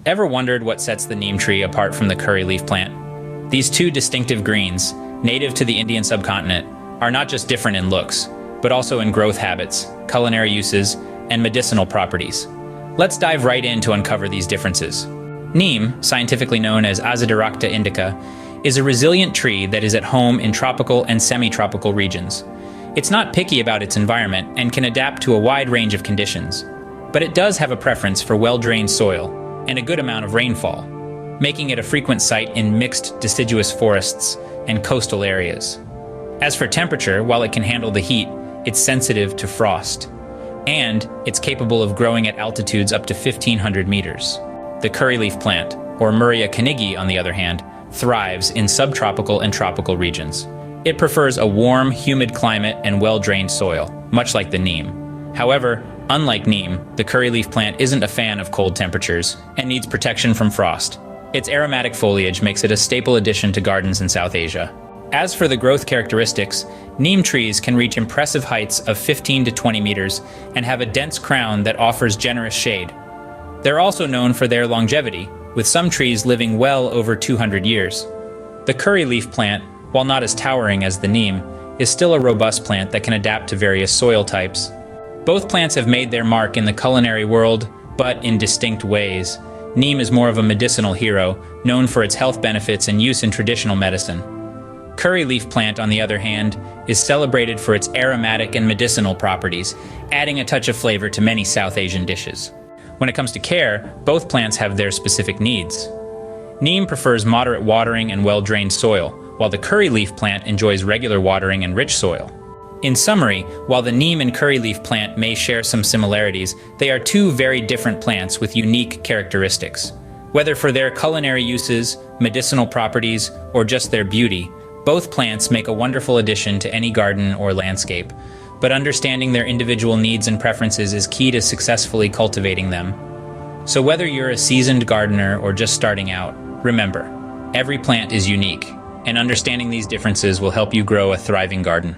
Ever wondered what sets the neem tree apart from the curry leaf plant? These two distinctive greens, native to the Indian subcontinent, are not just different in looks, but also in growth habits, culinary uses, and medicinal properties. Let's dive right in to uncover these differences. Neem, scientifically known as Azadirachta indica, is a resilient tree that is at home in tropical and semi-tropical regions. It's not picky about its environment and can adapt to a wide range of conditions, but it does have a preference for well-drained soil and a good amount of rainfall, making it a frequent sight in mixed deciduous forests and coastal areas. As for temperature, while it can handle the heat, it's sensitive to frost, and it's capable of growing at altitudes up to 1,500 meters. The curryleaf plant, or Murraya carnegie, on the other hand, thrives in subtropical and tropical regions. It prefers a warm, humid climate and well-drained soil, much like the neem. However, unlike neem, the curryleaf plant isn't a fan of cold temperatures and needs protection from frost. Its aromatic foliage makes it a staple addition to gardens in South Asia. As for the growth characteristics, neem trees can reach impressive heights of 15 to 20 meters and have a dense crown that offers generous shade. They're also known for their longevity, with some trees living well over 200 years. The curryleaf plant, while not as towering as the neem, is still a robust plant that can adapt to various soil types. Both plants have made their mark in the culinary world, but in distinct ways. Neem is more of a medicinal hero, known for its health benefits and use in traditional medicine. Curryleaf plant, on the other hand, is celebrated for its aromatic and medicinal properties, adding a touch of flavor to many South Asian dishes. When it comes to care, both plants have their specific needs. Neem prefers moderate watering and well-drained soil, while the curryleaf plant enjoys regular watering and rich soil. In summary, while the neem and curryleaf plant may share some similarities, they are two very different plants with unique characteristics. Whether for their culinary uses, medicinal properties, or just their beauty, both plants make a wonderful addition to any garden or landscape. But understanding their individual needs and preferences is key to successfully cultivating them. So whether you're a seasoned gardener or just starting out, remember, every plant is unique, and understanding these differences will help you grow a thriving garden.